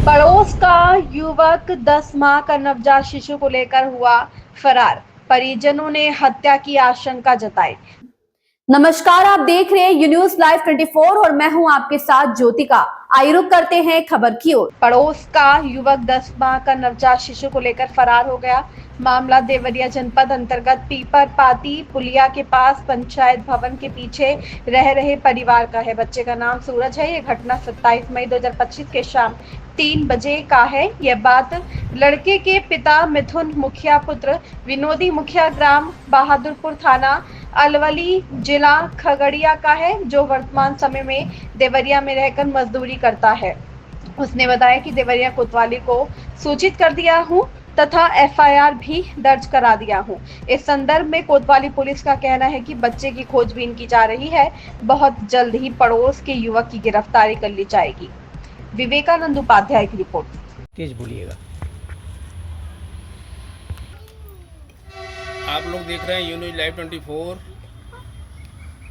पड़ोस का युवक 10 माह का नवजात शिशु को लेकर हुआ फरार। परिजनों ने हत्या की आशंका जताई। नमस्कार, आप देख रहे हैं यू न्यूज लाइव 24 और मैं हूं आपके साथ ज्योतिका। आइए रुक करते हैं खबर की ओर। पड़ोस का युवक 10 माह का नवजात शिशु को लेकर फरार हो गया। मामला देवरिया जनपद अंतर्गत पीपरपाती पुलिया के पास पंचायत भवन के पीछे रह रहे परिवार का है। बच्चे का नाम सूरज है। ये घटना 27 मई 2025 के शाम 3 बजे का है। यह बात लड़के के पिता मिथुन मुखिया पुत्र विनोदी मुखिया ग्राम बहादुरपुर थाना अलवली जिला खगड़िया का है, जो वर्तमान समय में देवरिया में रहकर मजदूरी करता है। उसने बताया कि देवरिया कोतवाली को सूचित कर दिया हूं तथा एफआईआर भी दर्ज करा दिया हूं। इस संदर्भ में कोतवाली पुलिस का कहना है कि बच्चे की खोजबीन की जा रही है। बहुत जल्द ही पड़ोस के युवक की गिरफ्तारी कर ली जाएगी। विवेकानंद उपाध्याय की रिपोर्ट। तेज बोलिएगा। आप लोग देख रहे हैं यू न्यूज लाइव 24।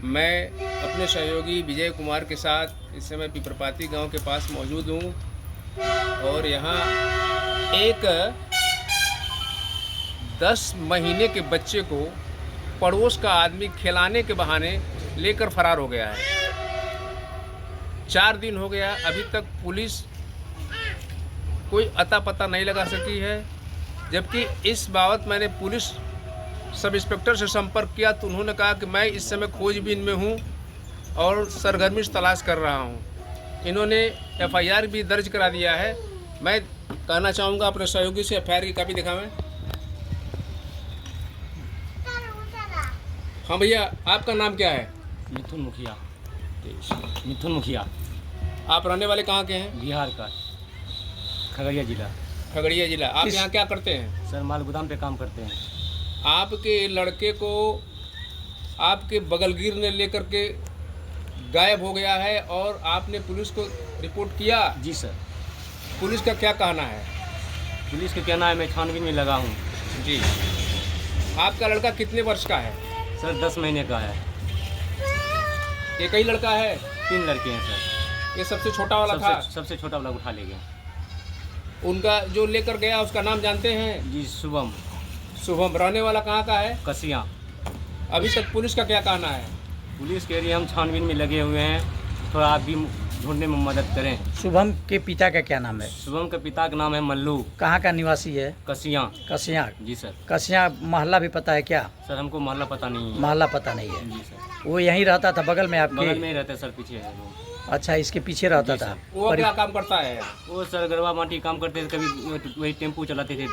मैं अपने सहयोगी विजय कुमार के साथ इस समय पीपरपाती गांव के पास मौजूद हूं और यहां एक 10 महीने के बच्चे को पड़ोस का आदमी खिलाने के बहाने लेकर फरार हो गया है। 4 दिन हो गया, अभी तक पुलिस कोई अता पता नहीं लगा सकी है। जबकि इस बाबत मैंने पुलिस सब इंस्पेक्टर से संपर्क किया तो उन्होंने कहा कि मैं इस समय खोजबीन में हूं और सरगर्मी से तलाश कर रहा हूं। इन्होंने एफआईआर भी दर्ज करा दिया है। मैं कहना चाहूँगा अपने सहयोगी से एफआईआर की कॉपी दिखावें। हाँ भैया, आपका नाम क्या है? मिथुन मुखिया। मिथुन मुखिया। आप रहने वाले कहाँ के हैं? बिहार का, खगड़िया जिला। खगड़िया जिला। आप यहाँ क्या करते हैं? सर माल गोदाम पे काम करते हैं। आपके लड़के को आपके बगलगीर ने लेकर के गायब हो गया है और आपने पुलिस को रिपोर्ट किया? जी सर। पुलिस का क्या कहना है? पुलिस का कहना है मैं छानबीन में लगा हूँ। जी। आपका लड़का कितने वर्ष का है? सर 10 महीने का है। एक ही लड़का है? 3 लड़के हैं सर। ये सबसे छोटा वाला था? सबसे छोटा वाला उठा ले गया। उनका जो लेकर गया उसका नाम जानते हैं? जी, शुभम। शुभम। रहने वाला कहाँ का है? कसिया। अभी तक पुलिस का क्या कहना है? पुलिस कह रही है हम छानबीन में लगे हुए हैं, थोड़ा आप भी ढूंढने में मदद करें। शुभम के पिता का क्या नाम है? शुभम के पिता का नाम है मल्लू। कहाँ का निवासी है? कसिया। कसिया। जी सर। कसिया मोहल्ला भी पता है क्या? सर हमको मोहल्ला पता नहीं है। मोहल्ला पता नहीं है। जी सर। वो यहीं रहता था बगल में आपके? बगल में ही रहता है सर, पीछे है वो। अच्छा, इसके पीछे रहता था। वो क्या काम करता है? वो सर गरबा माटी काम करते थे, कभी वही टेम्पू चलाते थे,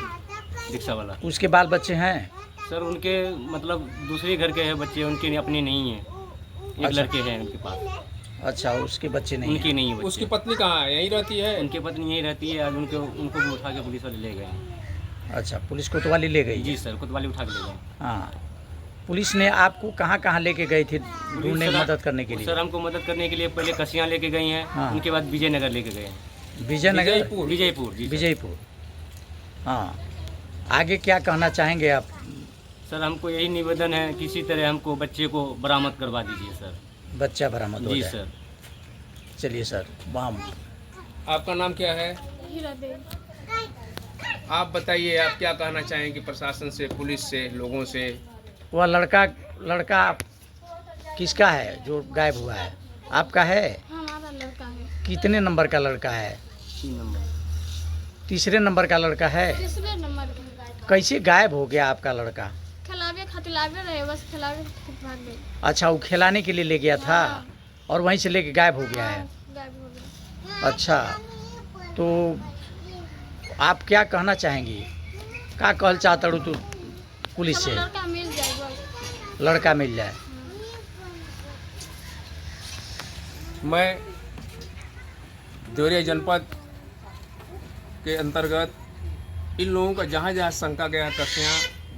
रिक्शा वाला। उसके बाल बच्चे हैं? सर उनके मतलब दूसरे घर के हैं बच्चे, उनके अपने नहीं हैं। एक अच्छा। लड़के हैं उनके पास। अच्छा, उसके बच्चे नहीं उनकी नहीं है बच्चे। उसकी पत्नी कहाँ है? यहीं रहती है? उनकी पत्नी यहीं रहती है। आज उनको भी उठा के पुलिस वाले ले गए हैं। अच्छा, पुलिस कोतवाली ले गई? जी सर, कोतवाली उठा के ले गए। हाँ। पुलिस ने आपको कहाँ कहाँ लेके गई थी ढूंढने में मदद करने के लिए? सर हमको मदद करने के लिए पहले कसिया लेके गई हैं। हाँ। उनके बाद विजयनगर लेके गए। विजयनगर? विजयपुर। जी विजयपुर। हाँ। आगे क्या कहना चाहेंगे आप? सर हमको यही निवेदन है, किसी तरह हमको बच्चे को बरामद करवा दीजिए सर। बच्चा बरामद हो जी जाए। सर। चलिए सर। वाह। आपका नाम क्या है? हीरा देवी। आप बताइए, आप क्या कहना चाहेंगे प्रशासन से, पुलिस से, लोगों से? वह लड़का किसका है जो गायब हुआ है? आपका है? हमारा लड़का है। कितने नंबर का लड़का है? 3 नंबर। तीसरे नंबर का लड़का है। तीसरे नंबर का। कैसे गायब हो गया आपका लड़का? खिलावे खातिर लागे रहे, बस खिलावे खातिर भाग गए। अच्छा, वो खिलाने के लिए ले गया था और वहीं से लेके गायब हो गया है? गायब हो गया। अच्छा, तो आप क्या कहना चाहेंगी? क्या कहल चाहता हूँ तू पुलिस से? लड़का मिल जाए बस। लड़का मिल जाए। मैं देवरिया जनपद के अंतर्गत इन लोगों का जहाँ जहाँ शंका गया, कसिया,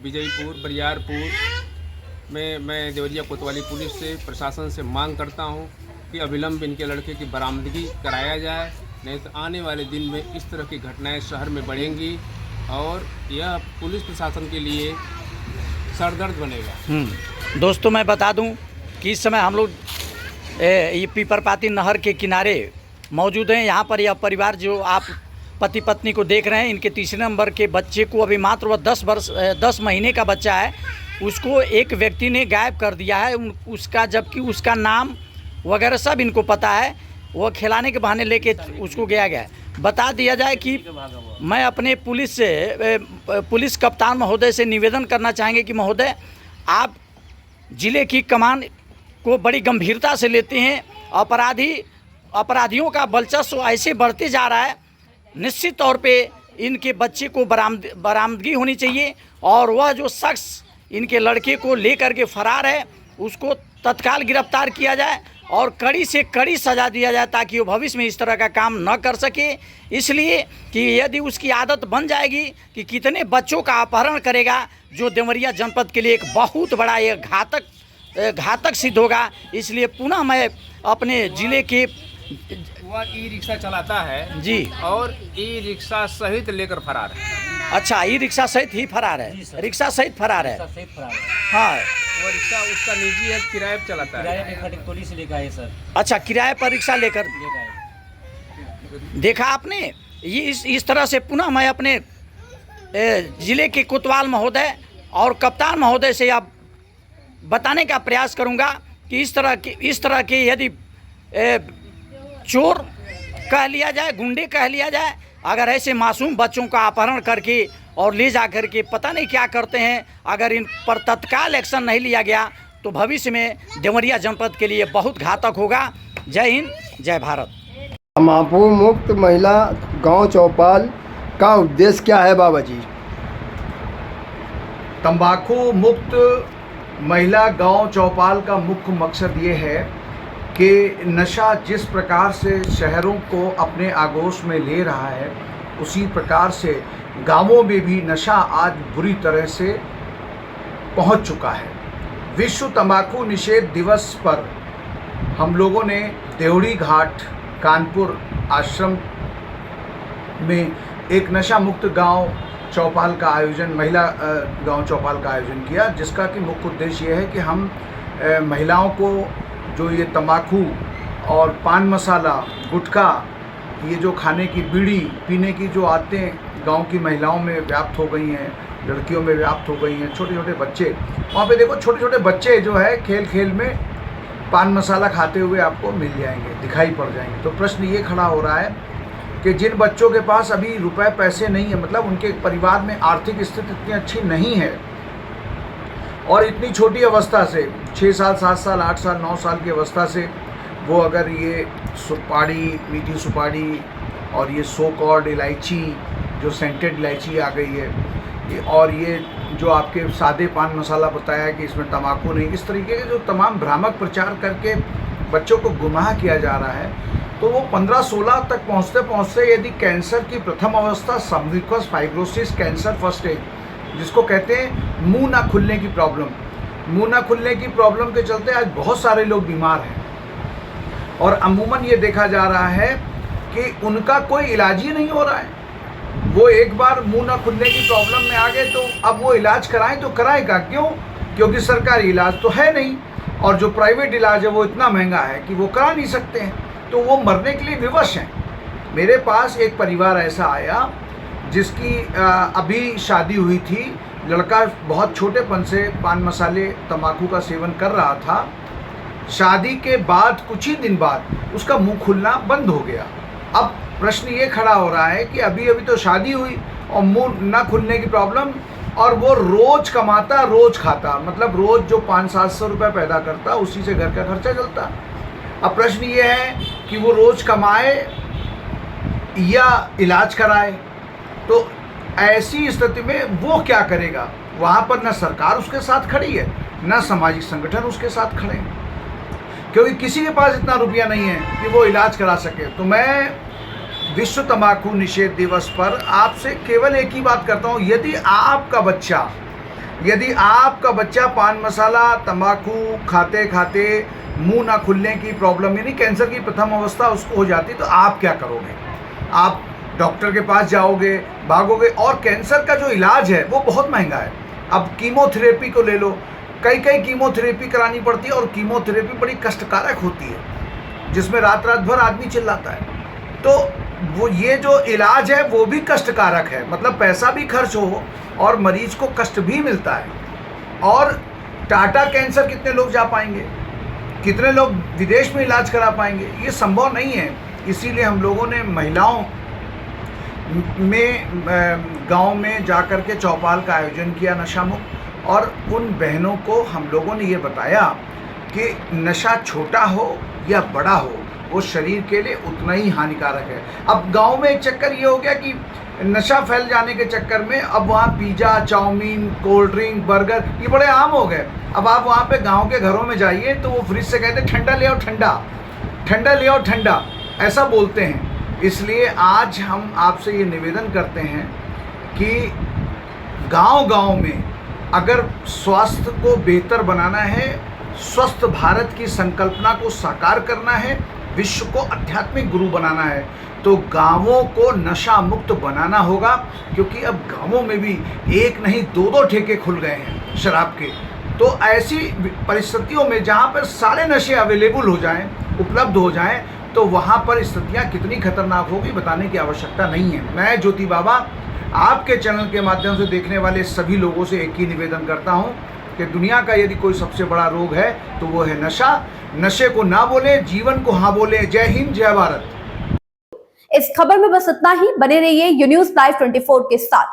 विजयपुर, बरियारपुर में, मैं देवरिया कोतवाली पुलिस से, प्रशासन से मांग करता हूँ कि अविलंब इनके लड़के की बरामदगी कराया जाए, नहीं तो आने वाले दिन में इस तरह की घटनाएं शहर में बढ़ेंगी और यह पुलिस प्रशासन के लिए सरदर्द बनेगा। दोस्तों, मैं बता दूं कि इस समय हम लोग ये पीपरपाती नहर के किनारे मौजूद हैं। यहाँ पर यह परिवार जो आप पति पत्नी को देख रहे हैं। इनके तीसरे नंबर के बच्चे को अभी मात्र वह 10 महीने का बच्चा है, उसको एक व्यक्ति ने गायब कर दिया है उसका, जबकि उसका नाम वगैरह सब इनको पता है। वो खिलाने के बहाने लेके उसको गया। बता दिया जाए कि मैं अपने पुलिस कप्तान महोदय से निवेदन करना चाहेंगे कि महोदय, आप ज़िले की कमान को बड़ी गंभीरता से लेते हैं। अपराधियों का वर्चस्व ऐसे बढ़ते जा रहा है, निश्चित तौर पे इनके बच्चे को बरामदगी होनी चाहिए और वह जो शख्स इनके लड़के को लेकर के फरार है उसको तत्काल गिरफ्तार किया जाए और कड़ी से कड़ी सज़ा दिया जाए, ताकि वो भविष्य में इस तरह का काम न कर सके। इसलिए कि यदि उसकी आदत बन जाएगी कि कितने बच्चों का अपहरण करेगा, जो देवरिया जनपद के लिए एक बहुत बड़ा ये घातक सिद्ध होगा। इसलिए पुनः मैं अपने ज़िले के वह ई रिक्शा चलाता है जी, और ई रिक्शा सहित लेकर फरार है। अच्छा, ई रिक्शा सहित ही फरार है, रिक्शा सहित फरार है। हाँ, वो रिक्शा उसका निजी है, किराए पर चलाता है। पुलिस लेकर आए सर। अच्छा, किराए पर रिक्शा लेकर देखा आपने। ये इस तरह से पुनः मैं अपने ज़िले के कोतवाल महोदय और कप्तान महोदय से अब बताने का प्रयास करूंगा कि इस तरह के यदि चोर कह लिया जाए, गुंडे कह लिया जाए, अगर ऐसे मासूम बच्चों का अपहरण करके और ले जा कर के पता नहीं क्या करते हैं, अगर इन पर तत्काल एक्शन नहीं लिया गया तो भविष्य में देवरिया जनपद के लिए बहुत घातक होगा। जय हिंद, जय भारत। तंबाकू मुक्त महिला गांव चौपाल का उद्देश्य क्या है बाबा जी? तंबाकू मुक्त महिला गांव चौपाल का मुख्य मकसद ये है कि नशा जिस प्रकार से शहरों को अपने आगोश में ले रहा है, उसी प्रकार से गांवों में भी नशा आज बुरी तरह से पहुंच चुका है। विश्व तंबाकू निषेध दिवस पर हम लोगों ने देवड़ी घाट कानपुर आश्रम में एक नशा मुक्त गांव चौपाल का आयोजन, महिला गांव चौपाल का आयोजन किया, जिसका कि मुख्य उद्देश्य ये है कि हम महिलाओं को जो ये तंबाकू और पान मसाला, गुटखा, ये जो खाने की बीड़ी पीने की जो आदतें गांव की महिलाओं में व्याप्त हो गई हैं, लड़कियों में व्याप्त हो गई हैं, छोटे छोटे बच्चे, वहाँ पे देखो छोटे छोटे बच्चे जो है खेल खेल में पान मसाला खाते हुए आपको मिल जाएंगे, दिखाई पड़ जाएंगे। तो प्रश्न ये खड़ा हो रहा है कि जिन बच्चों के पास अभी रुपए पैसे नहीं है, मतलब उनके परिवार में आर्थिक स्थिति इतनी अच्छी नहीं है और इतनी छोटी अवस्था से 6 साल 7 साल 8 साल 9 साल की अवस्था से वो अगर ये सुपारी, मीठी सुपारी और ये सो कॉल्ड इलायची, जो सेंटेड इलायची आ गई है, और ये जो आपके सादे पान मसाला बताया कि इसमें तंबाकू नहीं, इस तरीके के जो तमाम भ्रामक प्रचार करके बच्चों को गुमराह किया जा रहा है, तो वो 15-16 तक पहुँचते पहुँचते यदि कैंसर की प्रथम अवस्था, submucous fibrosis cancer first stage, जिसको कहते हैं मुंह ना खुलने की प्रॉब्लम, मुंह ना खुलने की प्रॉब्लम के चलते आज बहुत सारे लोग बीमार हैं और अमूमन ये देखा जा रहा है कि उनका कोई इलाज ही नहीं हो रहा है। वो एक बार मुंह ना खुलने की प्रॉब्लम में आ गए तो अब वो इलाज कराएं तो कराएगा क्यों? क्योंकि सरकारी इलाज तो है नहीं और जो प्राइवेट इलाज है वो इतना महंगा है कि वो करा नहीं सकते हैं, तो वो मरने के लिए विवश हैं। मेरे पास एक परिवार ऐसा आया जिसकी अभी शादी हुई थी, लड़का बहुत छोटेपन से पान मसाले तंबाकू का सेवन कर रहा था, शादी के बाद कुछ ही दिन बाद उसका मुंह खुलना बंद हो गया। अब प्रश्न ये खड़ा हो रहा है कि अभी अभी तो शादी हुई और मुंह ना खुलने की प्रॉब्लम, और वो रोज कमाता रोज खाता, मतलब रोज जो 500-700 रुपये पैदा करता उसी से घर का खर्चा चलता। अब प्रश्न ये है कि वो रोज कमाए या इलाज कराए, तो ऐसी स्थिति में वो क्या करेगा? वहाँ पर न सरकार उसके साथ खड़ी है, न सामाजिक संगठन उसके साथ खड़े हैं, क्योंकि किसी के पास इतना रुपया नहीं है कि वो इलाज करा सके। तो मैं विश्व तंबाकू निषेध दिवस पर आपसे केवल एक ही बात करता हूँ, यदि आपका बच्चा पान मसाला तंबाकू खाते खाते मुंह ना खुलने की प्रॉब्लम, यानी कैंसर की प्रथम अवस्था उसको हो जाती, तो आप क्या करोगे? आप डॉक्टर के पास जाओगे, भागोगे, और कैंसर का जो इलाज है वो बहुत महंगा है। अब कीमोथेरेपी को ले लो, कई कीमोथेरेपी करानी पड़ती है और कीमोथेरेपी बड़ी कष्टकारक होती है, जिसमें रात भर आदमी चिल्लाता है। तो वो ये जो इलाज है वो भी कष्टकारक है, मतलब पैसा भी खर्च हो और मरीज को कष्ट भी मिलता है। और टाटा कैंसर कितने लोग जा पाएंगे, कितने लोग विदेश में इलाज करा पाएंगे, ये संभव नहीं है। इसीलिए हम लोगों ने महिलाओं में गांव में जाकर के चौपाल का आयोजन किया नशा मुक्त, और उन बहनों को हम लोगों ने ये बताया कि नशा छोटा हो या बड़ा हो वो शरीर के लिए उतना ही हानिकारक है। अब गांव में एक चक्कर ये हो गया कि नशा फैल जाने के चक्कर में अब वहाँ pizza, chowmein, cold drink, burger ये बड़े आम हो गए। अब आप वहाँ पे गांव के घरों में जाइए तो वो फ्रिज से कहते ठंडा ले आओ ठंडा, ठंडा ले आओ ठंडा, ऐसा बोलते हैं। इसलिए आज हम आपसे ये निवेदन करते हैं कि गांव-गांव में अगर स्वास्थ्य को बेहतर बनाना है, स्वस्थ भारत की संकल्पना को साकार करना है, विश्व को आध्यात्मिक गुरु बनाना है, तो गांवों को नशा मुक्त बनाना होगा। क्योंकि अब गांवों में भी एक नहीं दो ठेके खुल गए हैं शराब के। तो ऐसी परिस्थितियों में जहां पर सारे नशे अवेलेबल हो जाएं, उपलब्ध हो जाएं, तो वहां पर स्थितियां कितनी खतरनाक होगी बताने की आवश्यकता नहीं है। मैं ज्योति बाबा आपके चैनल के माध्यम से देखने वाले सभी लोगों से एक ही निवेदन करता हूं कि दुनिया का यदि कोई सबसे बड़ा रोग है तो वो है नशा। नशे को ना बोले, जीवन को हाँ बोले। जय हिंद, जय भारत। इस खबर में बस इतना ही। बने रहिए यून्यूज़ लाइव 24 के साथ।